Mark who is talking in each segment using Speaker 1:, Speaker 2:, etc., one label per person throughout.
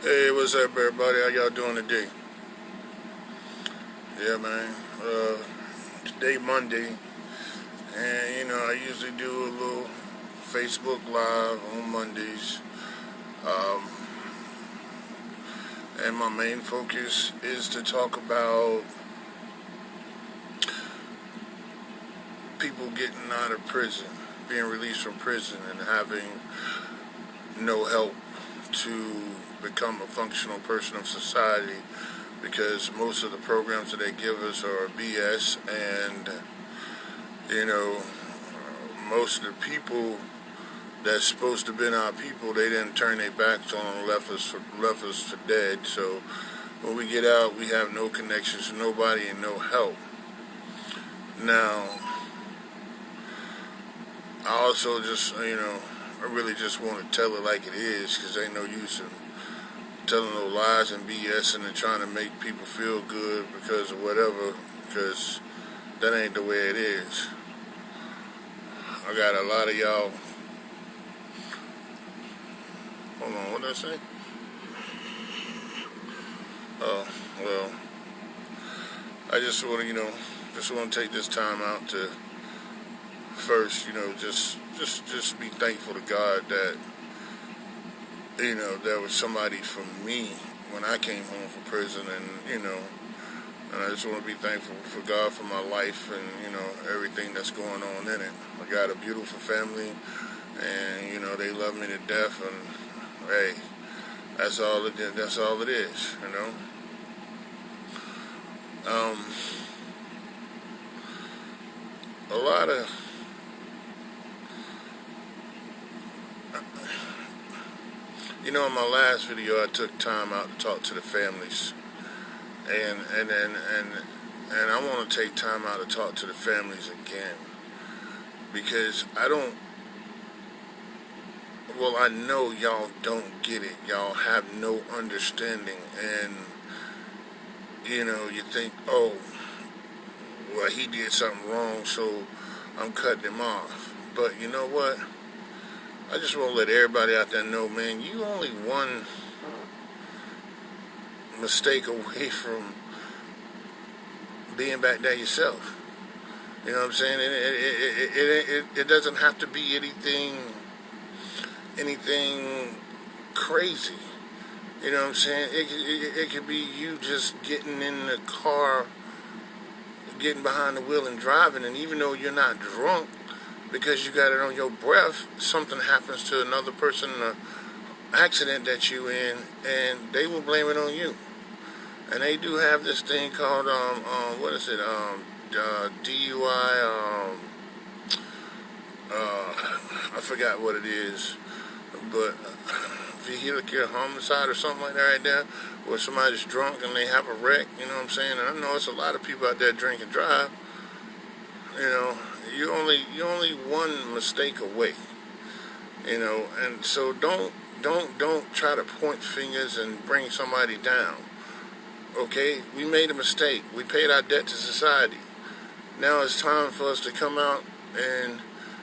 Speaker 1: Hey, what's up, everybody? How y'all doing today? Yeah, man. Today Monday, and I usually do a little Facebook Live on Mondays. Um, and my main focus is to talk about people getting out of prison, being released from prison, and having no help to become a functional person of society, because most of the programs that they give us are BS, and most of the people that's supposed to have been our people, they didn't turn their backs on and left us for dead. So when we get out, we have no connections to nobody and no help. Now, I also just I really just want to tell it like it is, because ain't no use in telling no lies and BS and trying to make people feel good because of whatever, because that ain't the way it is. I got a lot of y'all. Hold on, what did I say? Oh, well, I just want to, just want to take this time out to first, just be thankful to God that, there was somebody for me when I came home from prison, and I just want to be thankful for God for my life and, everything that's going on in it. I got a beautiful family, and, they love me to death, and, hey, that's all it is, A lot of, in my last video, I took time out to talk to the families, and I want to take time out to talk to the families again, because I know y'all don't get it. Y'all have no understanding, and you think, oh, well, he did something wrong, so I'm cutting him off. But you know what? I just want to let everybody out there know, man, you only one mistake away from being back there yourself. You know what I'm saying? It doesn't have to be anything crazy. You know what I'm saying? It could be you just getting in the car, getting behind the wheel and driving, and even though you're not drunk, because you got it on your breath, something happens to another person in an accident that you in, and they will blame it on you. And they do have this thing called what is it? DUI. I forgot what it is, but vehicular homicide or something like that right there, where somebody's drunk and they have a wreck. You know what I'm saying? And I know it's a lot of people out there drink and drive. You're only one mistake away. And so don't try to point fingers and bring somebody down. Okay, we made a mistake. We paid our debt to society. Now it's time for us to come out and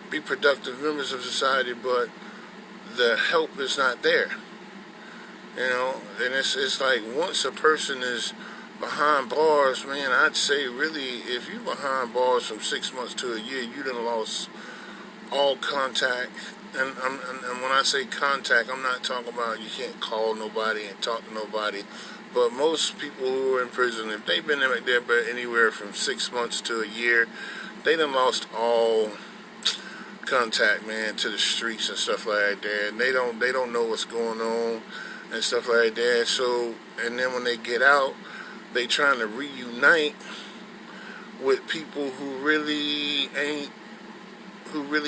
Speaker 1: be productive members of society, but the help is not there. And it's like, once a person is behind bars, man, I'd say really, if you're behind bars from 6 months to a year, you done lost all contact. And when I say contact, I'm not talking about you can't call nobody and talk to nobody. But most people who are in prison, if they've been there anywhere from 6 months to a year, they done lost all contact, man, to the streets and stuff like that. And they don't know what's going on and stuff like that. So, and then when they get out, they trying to reunite with people who really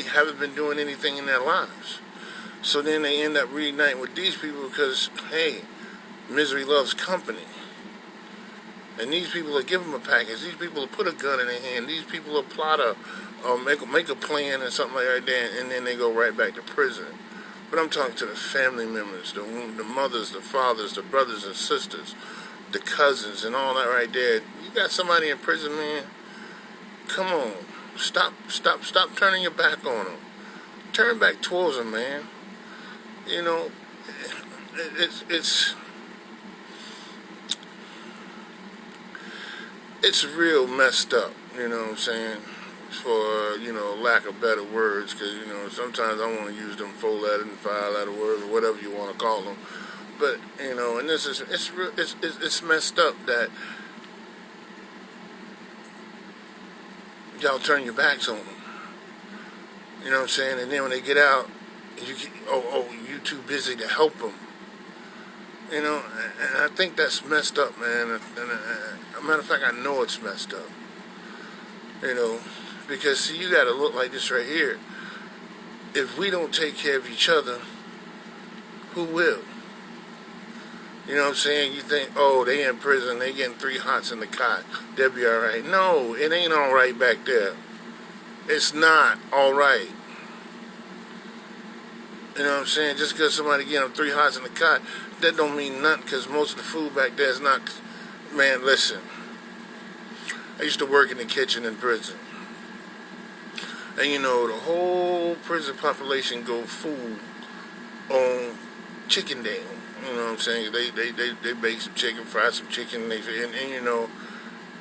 Speaker 1: haven't been doing anything in their lives. So then they end up reuniting with these people because, hey, misery loves company. And these people will give them a package. These people will put a gun in their hand. These people will plot make a plan and something like that, and then they go right back to prison. But I'm talking to the family members, the mothers, the fathers, the brothers and sisters, the cousins, and all that right there. You got somebody in prison, man. Come on, stop turning your back on them. Turn back towards them, man. It's it's real messed up, you know what I'm saying, for, lack of better words, because, sometimes I want to use them 4-letter and 5-letter words, or whatever you want to call them, but, and this is, it's messed up that y'all turn your backs on them, you know what I'm saying, and then when they get out, you too busy to help them, and I think that's messed up, man, and a matter of fact, I know it's messed up, because, see, you gotta look like this right here. If we don't take care of each other, who will? You know what I'm saying? You think, oh, they in prison, they getting 3 hots in the cot, they'll be alright. No, it ain't alright back there. It's not alright. You know what I'm saying? Just because somebody get them 3 hots in the cot, that don't mean nothing, because most of the food back there is not. Man, listen. I used to work in the kitchen in prison. And the whole prison population go food on chicken day. You know what I'm saying? They bake some chicken, fry some chicken, and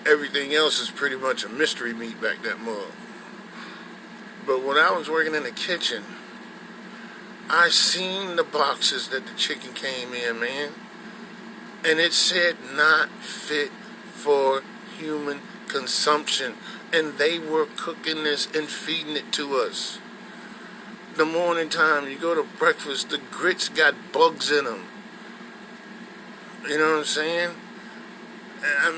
Speaker 1: everything else is pretty much a mystery meat back that mug. But when I was working in the kitchen, I seen the boxes that the chicken came in, man. And it said not fit for human consumption. And they were cooking this and feeding it to us. The morning time, you go to breakfast, the grits got bugs in them. You know what I'm saying? I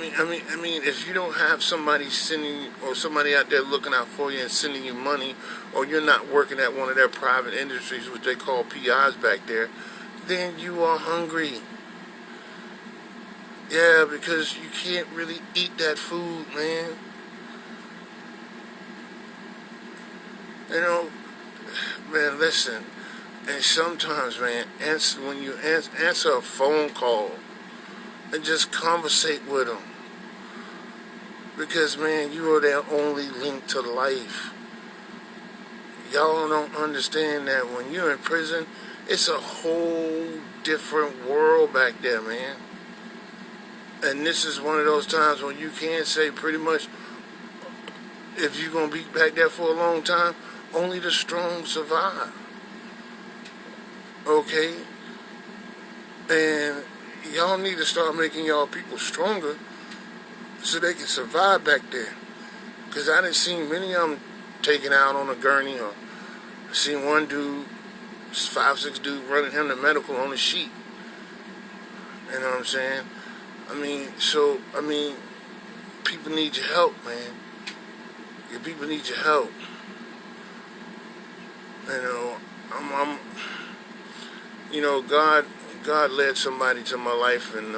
Speaker 1: mean, if you don't have somebody sending, or somebody out there looking out for you and sending you money, or you're not working at one of their private industries, which they call PIs back there, then you are hungry. Yeah, because you can't really eat that food, man. Man, listen. And sometimes, man, when you answer a phone call, and just conversate with them. Because, man, you are their only link to life. Y'all don't understand that when you're in prison, it's a whole different world back there, man. And this is one of those times when you can say pretty much, if you're going to be back there for a long time, only the strong survive. Okay? And y'all need to start making y'all people stronger so they can survive back there. Because I done seen many of them taken out on a gurney, or I seen one dude, 5'6" dude, running him to medical on a sheet. You know what I'm saying? People need your help, man. Your people need your help. God led somebody to my life, and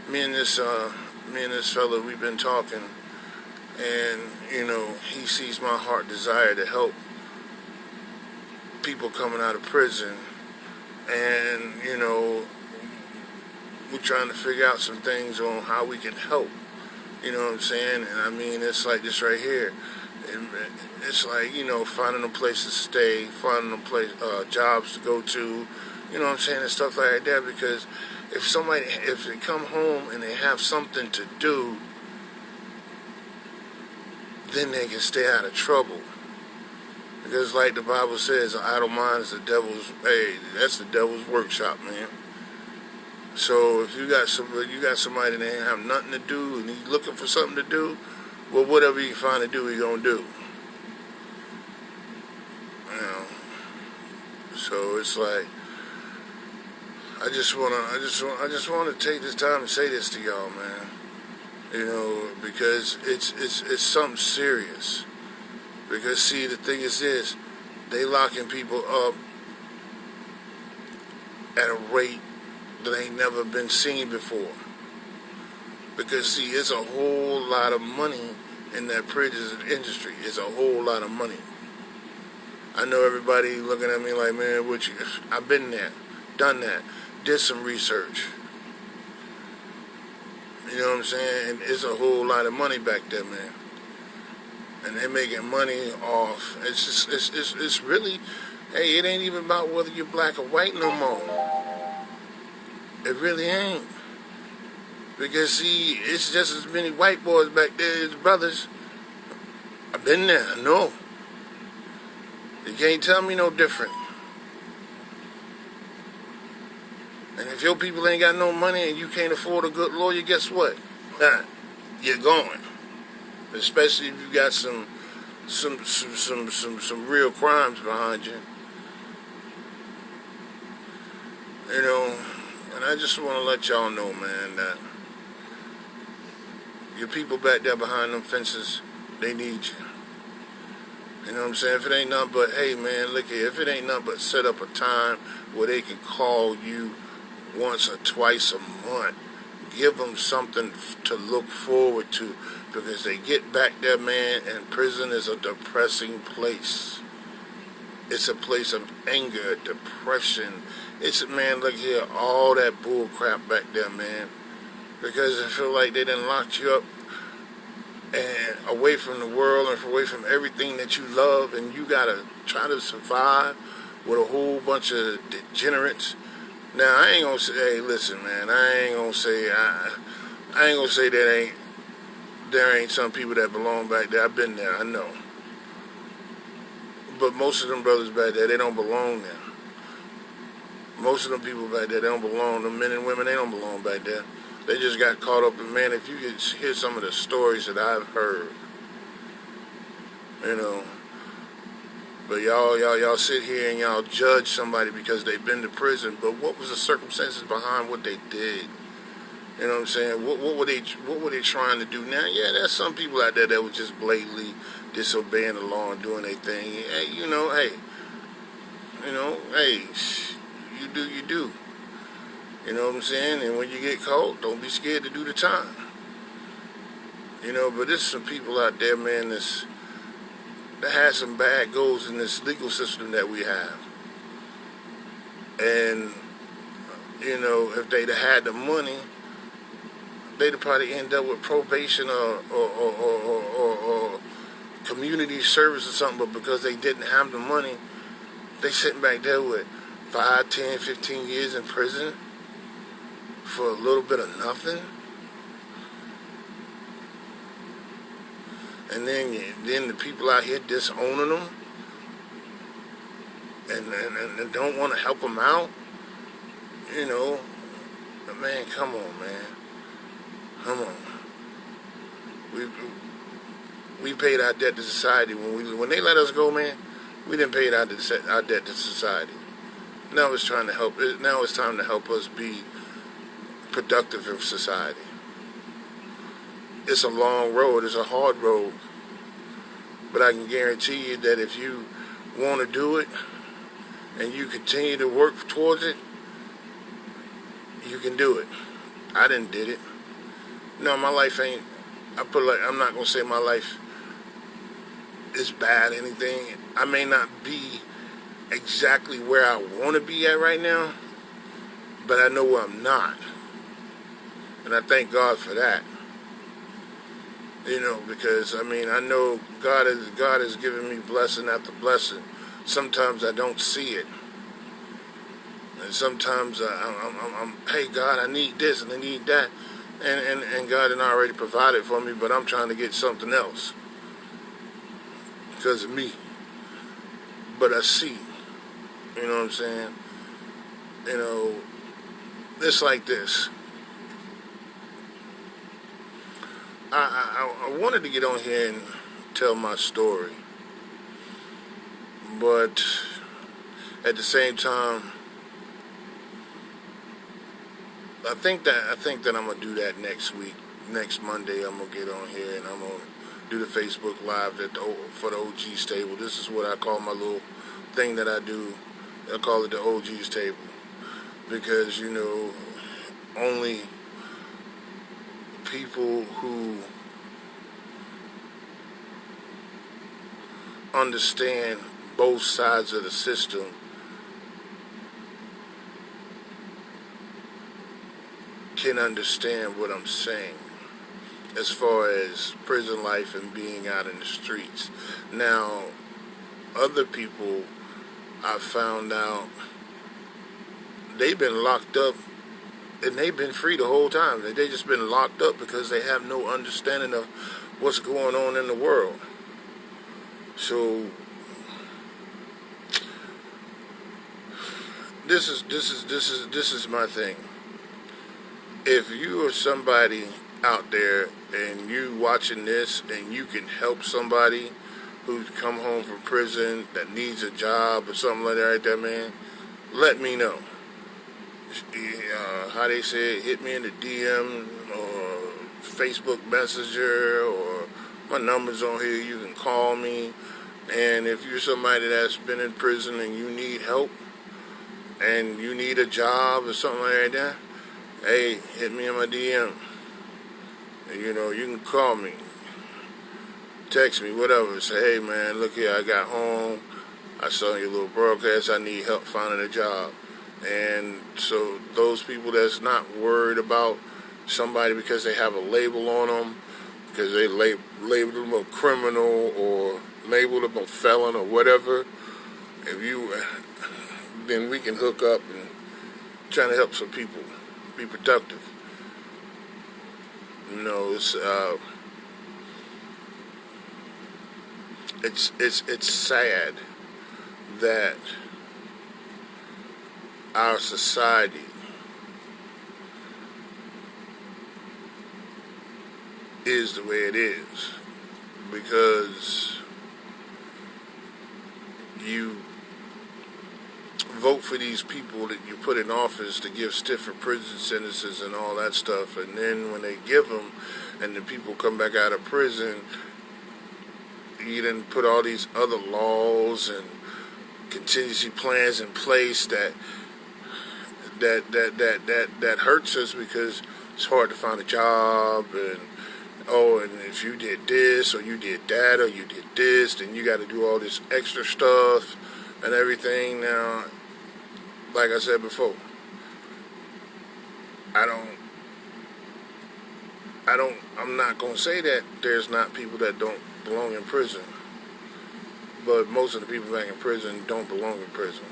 Speaker 1: me and this fella, we've been talking, and he sees my heart desire to help people coming out of prison, and we're trying to figure out some things on how we can help. You know what I'm saying? And it's like this right here. It's like, finding a place to stay, finding a place, jobs to go to, you know what I'm saying, and stuff like that. Because if they come home and they have something to do, then they can stay out of trouble. Because like the Bible says, an idle mind is that's the devil's workshop, man. So if you got somebody that ain't have nothing to do and he's looking for something to do, well, whatever you find to do, he's gonna do. So it's like, I just wanna take this time and say this to y'all, man. Because it's something serious. Because see, the thing is this, they locking people up at a rate that ain't never been seen before. Because see, it's a whole lot of money in that prison industry. It's a whole lot of money. I know everybody looking at me like, man, I've been there, done that, did some research. You know what I'm saying? And it's a whole lot of money back there, man. And they're making money off. It's really, hey, it ain't even about whether you're black or white no more. It really ain't. Because see, it's just as many white boys back there as brothers. I've been there, I know. You can't tell me no different. And if your people ain't got no money and you can't afford a good lawyer, guess what? You're going. Especially if you got some real crimes behind you. You know, and I just want to let y'all know, man, that your people back there behind them fences, they need you. You know what I'm saying? If it ain't nothing but, hey, man, look here, if it ain't nothing but set up a time where they can call you once or twice a month, give them something to look forward to, because they get back there, man, and prison is a depressing place. It's a place of anger, depression. It's, man, look here, all that bull crap back there, man, because I feel like they done locked you up and away from the world and away from everything that you love, and you gotta try to survive with a whole bunch of degenerates. Now, I ain't gonna say, hey, listen, man, I ain't gonna say that there ain't some people that belong back there. I've been there, I know. But most of them brothers back there, they don't belong there. Most of them people back there, they don't belong. The men and women, they don't belong back there. They just got caught up in, man, if you could hear some of the stories that I've heard, you know. But y'all sit here and y'all judge somebody because they've been to prison. But what was the circumstances behind what they did? You know what I'm saying? What were they trying to do? Now, yeah, there's some people out there that were just blatantly disobeying the law and doing their thing. Hey, you know, hey, you do. You know what I'm saying? And when you get caught, don't be scared to do the time. You know, but there's some people out there, man, that has some bad goals in this legal system that we have. And, you know, if they'd have had the money, they'd have probably end up with probation or community service or something, but because they didn't have the money, they sitting back there with 5, 10, 15 years in prison for a little bit of nothing. And then the people out here disowning them and don't want to help them out. You know, man, come on, man. Come on. We paid our debt to society when they let us go, man. We didn't pay our debt to society. Now it's time to help us be productive in society. It's a long road. It's a hard road. But I can guarantee you that if you want to do it and you continue to work towards it, you can do it. I didn't did it. No, my life ain't, I'm not going to say my life is bad or anything. I may not be exactly where I want to be at right now, but I know where I'm not. And I thank God for that. You know, because, I mean, I know God has given me blessing after blessing. Sometimes I don't see it. And sometimes I'm hey, God, I need this and I need that. And God had already provided for me, but I'm trying to get something else because of me. But I see. You know what I'm saying? You know, it's like this. I wanted to get on here and tell my story, but at the same time, I think that I'm gonna do that next week. Next Monday, I'm gonna get on here and I'm gonna do the Facebook Live for the OG's table. This is what I call my little thing that I do. I call it the OG's table because, you know, only people who understand both sides of the system can understand what I'm saying as far as prison life and being out in the streets. Now, other people, I found out they've been locked up and they've been free the whole time. They just been locked up because they have no understanding of what's going on in the world. So this is my thing. If you are somebody out there and you watching this and you can help somebody who's come home from prison that needs a job or something like that right there, man, let me know. How they say it, hit me in the DM or Facebook Messenger, or my number's on here. You can call me. And if you're somebody that's been in prison and you need help and you need a job or something like that, hey, hit me in my DM. You know, you can call me, text me, whatever. Say, hey man, look here, I got home. I saw your little broadcast. I need help finding a job. And so those people that's not worried about somebody because they have a label on them, because they labeled them a criminal or labeled them a felon or whatever, then we can hook up and try to help some people be productive. You know, it's sad that our society is the way it is, because you vote for these people that you put in office to give stiffer prison sentences and all that stuff, and then when they give them and the people come back out of prison, you then put all these other laws and contingency plans in place that hurts us, because it's hard to find a job, and if you did this or you did that or you did this, then you got to do all this extra stuff and everything. Now, like I said before, I'm not gonna say that there's not people that don't belong in prison, but most of the people back in prison don't belong in prison.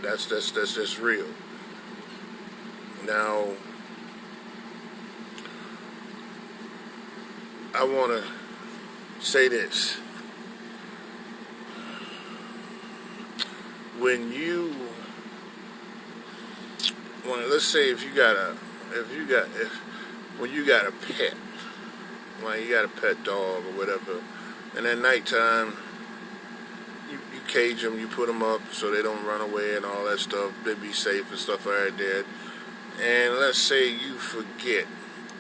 Speaker 1: That's just real. Now, I want to say this. When let's say when you got a pet, like you got a pet dog or whatever, and at nighttime you cage them, you put them up so they don't run away and all that stuff, they be safe and stuff like that. And let's say you forget,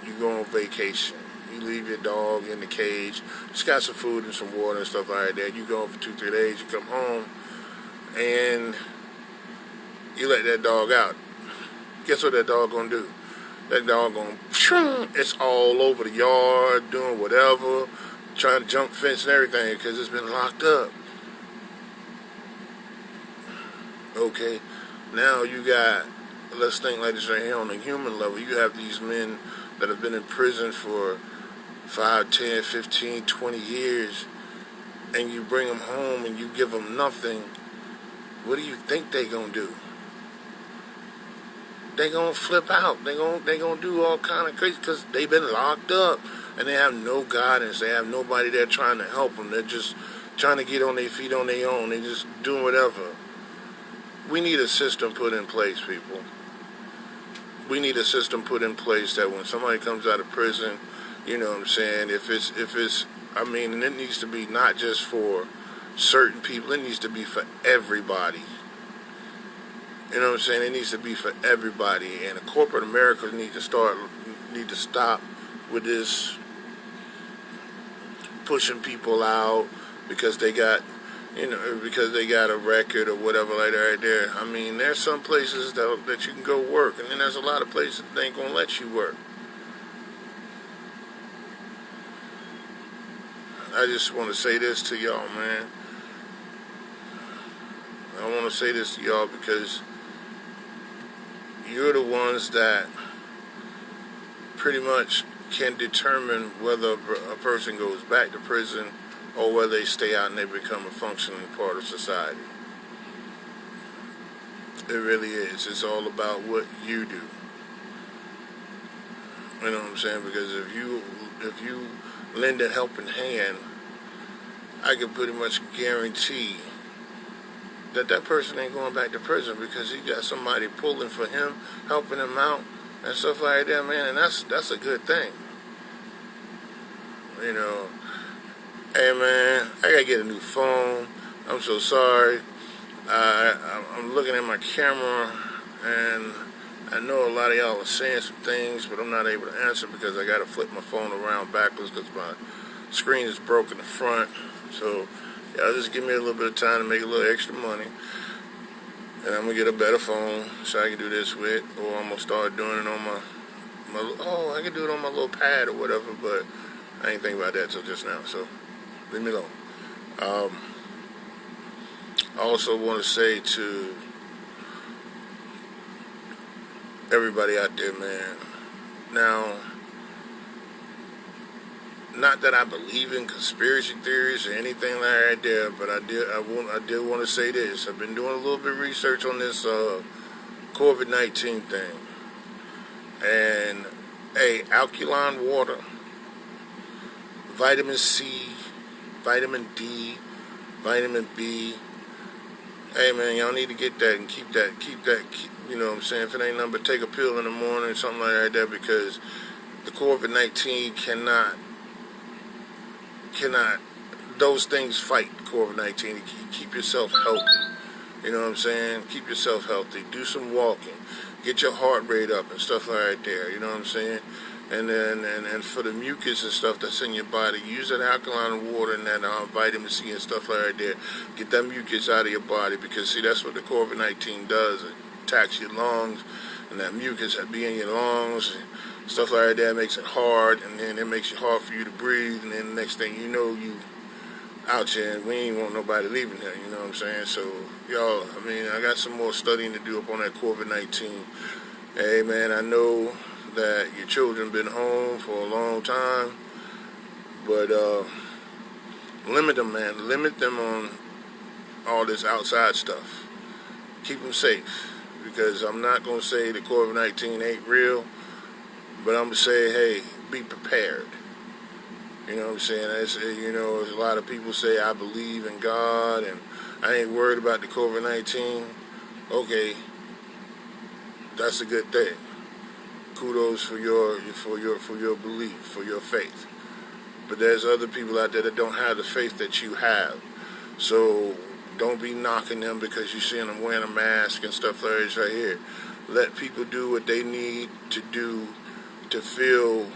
Speaker 1: you go on vacation, you leave your dog in the cage, just got some food and some water and stuff like that, you go for 2-3 days, you come home, and you let that dog out. Guess what that dog gonna do? That dog gonna, it's all over the yard, doing whatever, trying to jump fence and everything, because it's been locked up. Okay, now you got, let's think like this right here on a human level. You have these men that have been in prison for 5, 10, 15, 20 years, and you bring them home and you give them nothing. What do you think they gonna do? They gonna flip out. They gonna do all kind of crazy, because they've been locked up and they have no guidance. They have nobody there trying to help them. They're just trying to get on their feet on their own. They just doing whatever. We need a system put in place, people. We need a system put in place that when somebody comes out of prison, you know what I'm saying, if it's, and it needs to be not just for certain people, it needs to be for everybody. You know what I'm saying? It needs to be for everybody. And the corporate America need to stop with this pushing people out because they got a record or whatever like that right there. I mean, there's some places that you can go work, and then there's a lot of places that ain't gonna let you work. I just want to say this to y'all, man. I want to say this to y'all because you're the ones that pretty much can determine whether a person goes back to prison or whether they stay out and they become a functioning part of society. It really is. It's all about what you do. You know what I'm saying? Because if you lend a helping hand, I can pretty much guarantee that that person ain't going back to prison because he got somebody pulling for him, helping him out, and stuff like that, man. And that's a good thing. You know, hey man, I gotta get a new phone. I'm so sorry. I'm looking at my camera, and I know a lot of y'all are saying some things, but I'm not able to answer because I gotta flip my phone around backwards because my screen is broke in the front. So y'all just give me a little bit of time to make a little extra money, and I'm gonna get a better phone so I can do this with, or I'm gonna start doing it on my I can do it on my little pad or whatever, but I ain't thinking about that till just now, so leave me alone. I also want to say to everybody out there, man, now, not that I believe in conspiracy theories or anything like that, but I did want to say this. I've been doing a little bit of research on this COVID-19 thing, and alkaline water, vitamin C, vitamin D, vitamin B. Hey man, y'all need to get that and keep that, you know what I'm saying? If it ain't nothing but take a pill in the morning or something like that, because the COVID-19 cannot, those things fight COVID-19. Keep yourself healthy. You know what I'm saying? Keep yourself healthy. Do some walking. Get your heart rate up and stuff like that. You know what I'm saying? And then, and for the mucus and stuff that's in your body, use that alkaline water and that vitamin C and stuff like that. Get that mucus out of your body, because see, that's what the COVID-19 does. It attacks your lungs, and that mucus that be in your lungs and stuff like that makes it hard, and then it makes it hard for you to breathe, and then the next thing you know, you out here, and we ain't want nobody leaving here, you know what I'm saying? So, y'all, I mean, I got some more studying to do up on that COVID-19. Hey, man, I know that your children been home for a long time, but limit them, man. Limit them on all this outside stuff. Keep them safe, because I'm not going to say the COVID-19 ain't real, but I'm going to say, hey, be prepared. You know what I'm saying? You know, a lot of people say, I believe in God, and I ain't worried about the COVID-19. Okay, that's a good thing. Kudos for your belief, for your faith. But there's other people out there that don't have the faith that you have. So don't be knocking them because you see them wearing a mask and stuff like this right here. Let people do what they need to do to feel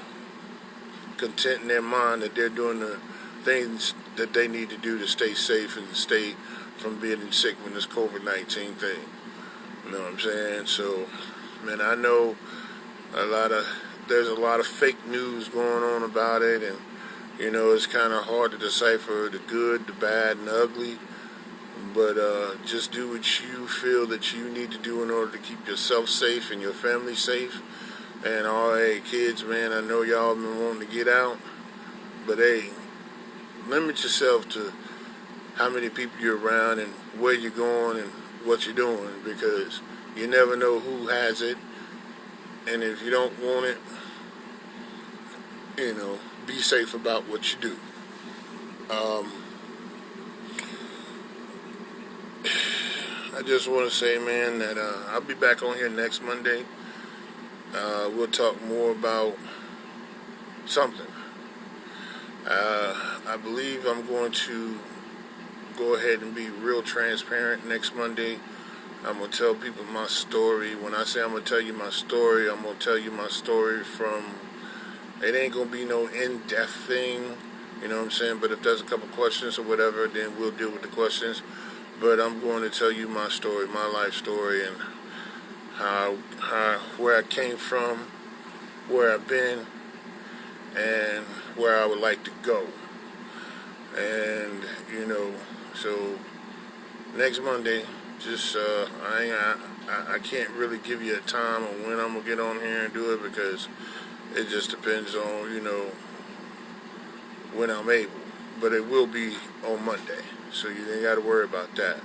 Speaker 1: content in their mind that they're doing the things that they need to do to stay safe and stay from being sick from this COVID-19 thing. You know what I'm saying? So, man, I know there's a lot of fake news going on about it, and you know, it's kind of hard to decipher the good, the bad, and the ugly. But just do what you feel that you need to do in order to keep yourself safe and your family safe. And all, hey, kids, man, I know y'all been wanting to get out, but hey, limit yourself to how many people you're around and where you're going and what you're doing, because you never know who has it. And if you don't want it, you know, be safe about what you do. I just want to say, man, that I'll be back on here next Monday. We'll talk more about something. I believe I'm going to go ahead and be real transparent next Monday. I'm going to tell people my story. When I say I'm going to tell you my story, I'm going to tell you my story from, it ain't going to be no in-depth thing, you know what I'm saying? But if there's a couple questions or whatever, then we'll deal with the questions. But I'm going to tell you my story, my life story, and where I came from, where I've been, and where I would like to go. And, you know, so next Monday, just I can't really give you a time on when I'm gonna get on here and do it, because it just depends on, you know, when I'm able. But it will be on Monday, so you ain't got to worry about that.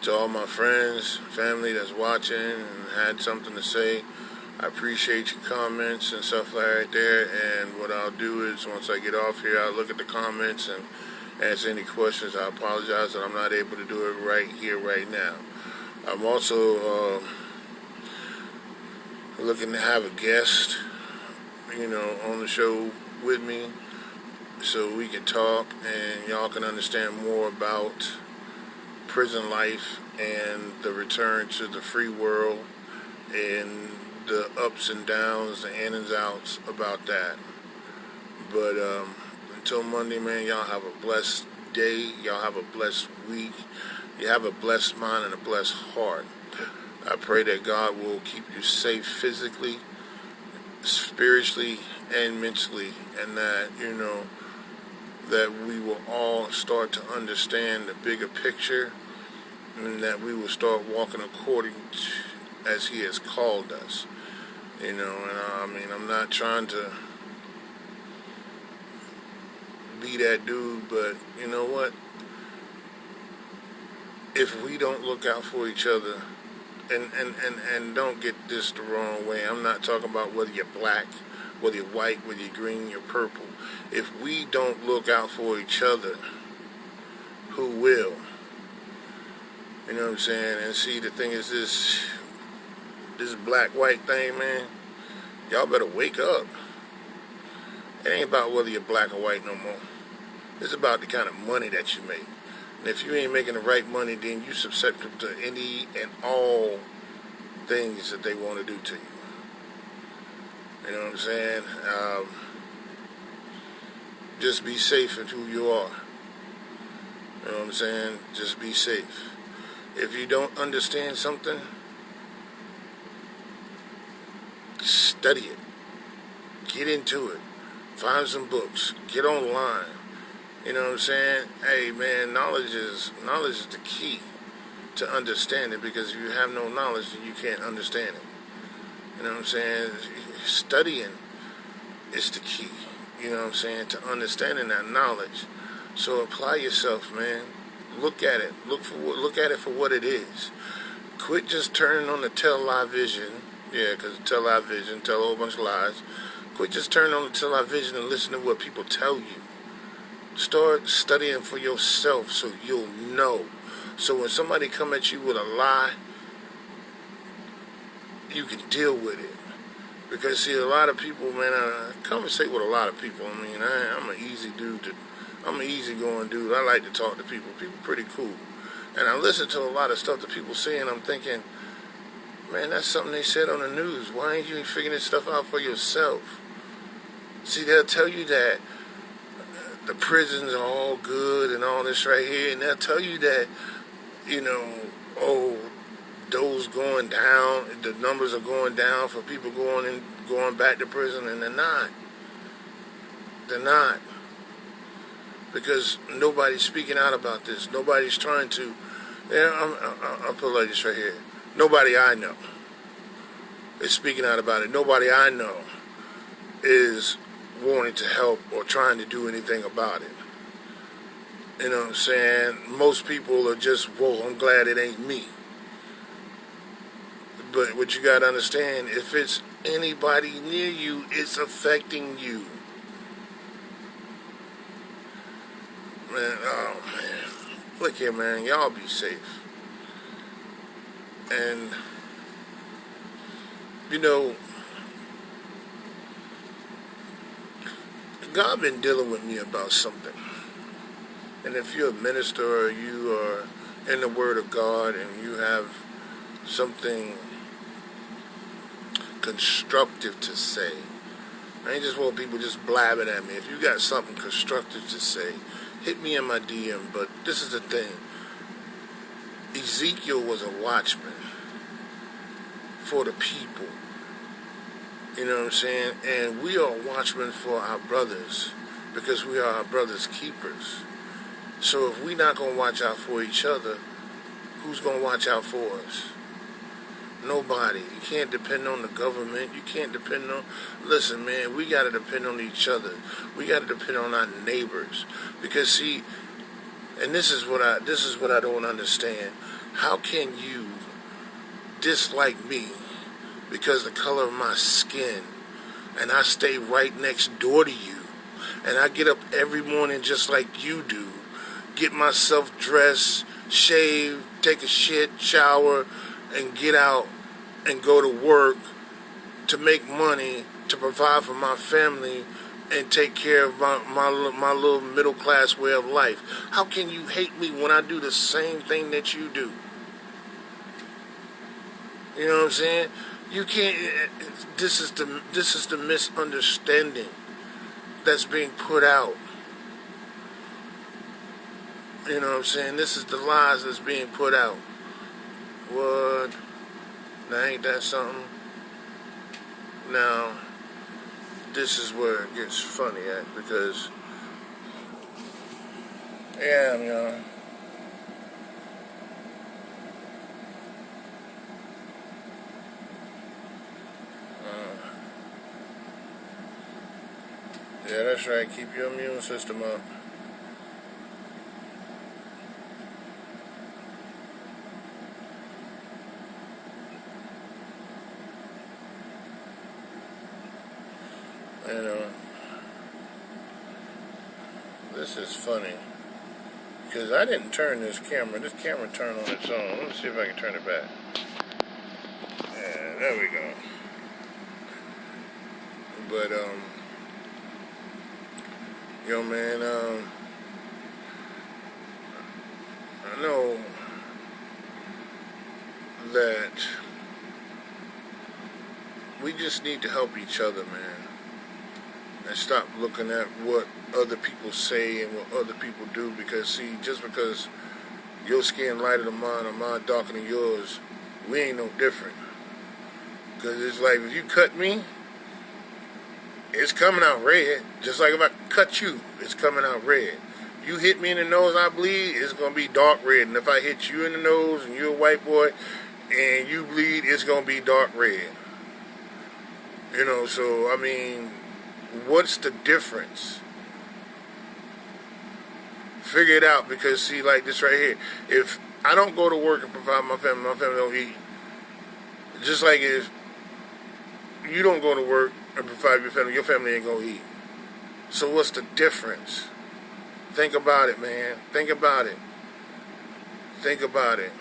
Speaker 1: To all my friends, family that's watching and had something to say, I appreciate your comments and stuff like right there. And what I'll do is, once I get off here, I'll look at the comments and answer any questions. I apologize that I'm not able to do it right here, right now. I'm also looking to have a guest, on the show with me, so we can talk and y'all can understand more about prison life and the return to the free world and the ups and downs, the in and outs about that. But until Monday, man, y'all have a blessed day. Y'all have a blessed week. You have a blessed mind and a blessed heart. I pray that God will keep you safe physically, spiritually, and mentally, and that, that we will all start to understand the bigger picture, and that we will start walking according to as He has called us. And I'm not trying to be that dude, but you know what? If we don't look out for each other, and don't get this the wrong way, I'm not talking about whether you're black, whether you're white, whether you're green, you're purple. If we don't look out for each other, who will? You know what I'm saying? And see, the thing is this black-white thing, man, y'all better wake up. It ain't about whether you're black or white no more. It's about the kind of money that you make. And if you ain't making the right money, then you susceptible to any and all things that they want to do to you. You know what I'm saying? Just be safe in who you are. You know what I'm saying? Just be safe. If you don't understand something, study it. Get into it. Find some books. Get online. You know what I'm saying? Hey, man, knowledge is the key to understand it, because if you have no knowledge, then you can't understand it. You know what I'm saying? Studying is the key, you know what I'm saying, to understanding that knowledge. So apply yourself, man. Look at it. Look at it for what it is. Quit just turning on the television. Yeah, because television tell a whole bunch of lies. Quit just turning on the television and listen to what people tell you. Start studying for yourself so you'll know. So when somebody come at you with a lie, you can deal with it. Because see, a lot of people, man, I conversate with a lot of people. I mean, I'm an easy dude. I'm an easygoing dude. I like to talk to people. People pretty cool. And I listen to a lot of stuff that people say, and I'm thinking, man, that's something they said on the news. Why ain't you figuring this stuff out for yourself? See, they'll tell you that the prisons are all good and all this right here, and they'll tell you that, those going down, the numbers are going down for people going back to prison, and they're not. They're not. Because nobody's speaking out about this. Nobody's trying to. I'll put it like this right here. Nobody I know is speaking out about it. Nobody I know is wanting to help or trying to do anything about it. You know what I'm saying? Most people are just, whoa, I'm glad it ain't me. But what you got to understand, if it's anybody near you, it's affecting you. Man, oh man. Look here, man, y'all be safe. And, God been dealing with me about something. And if you're a minister or you are in the Word of God and you have something constructive to say, I ain't just want people just blabbing at me. If you got something constructive to say, hit me in my DM. But this is the thing. Ezekiel was a watchman for the people. You know what I'm saying? And we are watchmen for our brothers, because we are our brothers' keepers. So if we're not going to watch out for each other, who's going to watch out for us? Nobody. You can't depend on the government. You can't depend on... Listen, man, we got to depend on each other. We got to depend on our neighbors. Because, see, and this is what I don't understand. How can you dislike me because of the color of my skin, and I stay right next door to you, and I get up every morning just like you do, get myself dressed, shave, take a shit, shower, and get out and go to work to make money to provide for my family and take care of my little middle class way of life? How can you hate me when I do the same thing that you do? You know what I'm saying? You can't. This is the misunderstanding that's being put out. You know what I'm saying? This is the lies that's being put out. What? Now ain't that something? Now, this is where it gets funny at, because yeah, you know. Yeah, that's right. Keep your immune system up. You know, this is funny because I didn't turn this camera. This camera turned on its own. Let's see if I can turn it back. Yeah, there we go. But yo, man, I know that we just need to help each other, man, and stop looking at what other people say and what other people do. Because see, just because your skin lighter than mine or mine darker than yours, we ain't no different. Because it's like, if you cut me, it's coming out red. Just like if I cut you, it's coming out red. You hit me in the nose, I bleed, it's going to be dark red. And if I hit you in the nose and you're a white boy and you bleed, it's going to be dark red. You know, so, I mean, what's the difference? Figure it out, because, see, like this right here. If I don't go to work and provide my family don't eat. Just like if you don't go to work and provide your family ain't going to eat. So what's the difference? Think about it, man. Think about it. Think about it.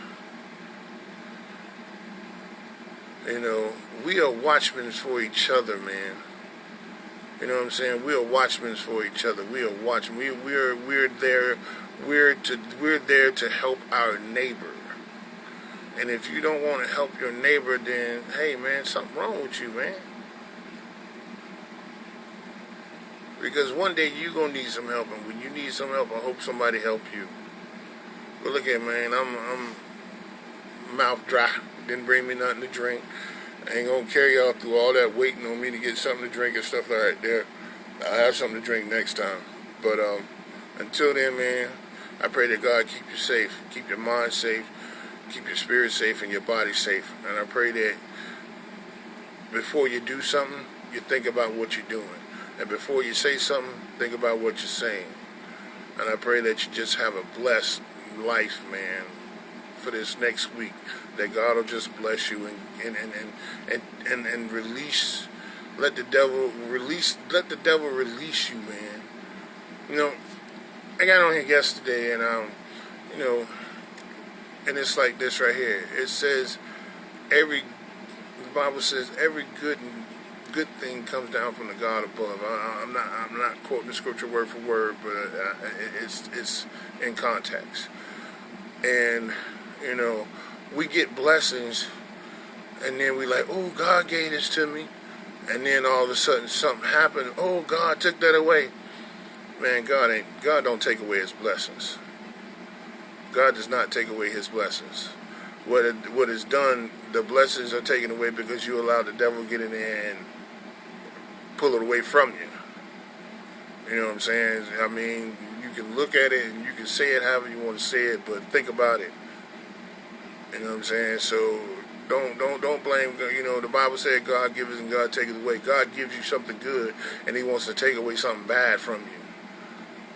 Speaker 1: You know, we are watchmen for each other, man. You know what I'm saying? We are watchmen for each other. We are watchmen. We're there to help our neighbor. And if you don't want to help your neighbor, then hey, man, something wrong with you, man. Because one day you're gonna need some help, and when you need some help, I hope somebody help you. But look at, man, I'm mouth dry. Didn't bring me nothing to drink. I ain't gonna carry y'all through all that waiting on me to get something to drink and stuff like that. There, I'll have something to drink next time. But until then, man, I pray that God keep you safe, keep your mind safe, keep your spirit safe, and your body safe. And I pray that before you do something, you think about what you're doing. And before you say something, think about what you're saying. And I pray that you just have a blessed life, man, for this next week. That God will just bless you and release. Let the devil release you, man. You know, I got on here yesterday, and you know, and it's like this right here. It says the Bible says every good thing comes down from the God above. I'm not quoting the scripture word for word, but it's in context. And you know, we get blessings, and then we like, oh, God gave this to me, and then all of a sudden something happened. Oh, God took that away. Man, God don't take away His blessings. God does not take away His blessings. What is done, the blessings are taken away because you allow the devil to get in there and pull it away from you. You know what I'm saying? I mean, you can look at it and you can say it however you want to say it, but think about it. You know what I'm saying? So don't blame. You know, the Bible said God gives and God takes away. God gives you something good, and He wants to take away something bad from you.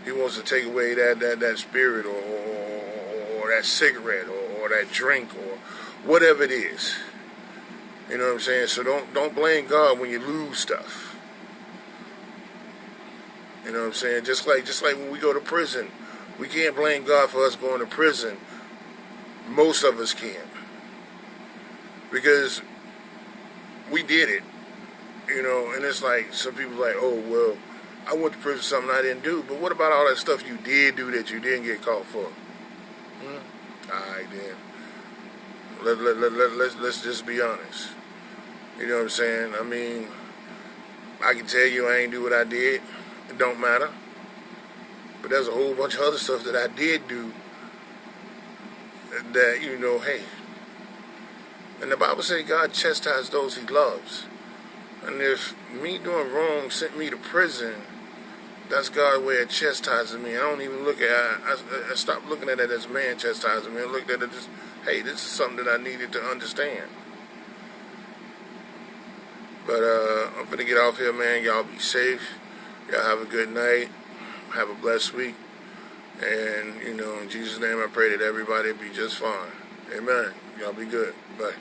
Speaker 1: He wants to take away that spirit or that cigarette or or that drink or whatever it is. You know what I'm saying? So don't blame God when you lose stuff. You know what I'm saying? Just like when we go to prison, we can't blame God for us going to prison. Most of us can't, because we did it. You know, and it's like some people like, oh well, I went to prison for something I didn't do. But what about all that stuff you did do that you didn't get caught for? Alright then. Let's just be honest. You know what I'm saying? I mean, I can tell you I ain't do what I did. It don't matter. But there's a whole bunch of other stuff that I did do that, you know, hey. And the Bible says God chastises those he loves. And if me doing wrong sent me to prison, that's God's way of chastising me. I don't even look at it. I stopped looking at it as man chastising me. I looked at it as, hey, this is something that I needed to understand. But I'm going to get off here, man. Y'all be safe. Y'all have a good night. Have a blessed week. And, you know, in Jesus' name I pray that everybody be just fine. Amen. Y'all be good. Bye.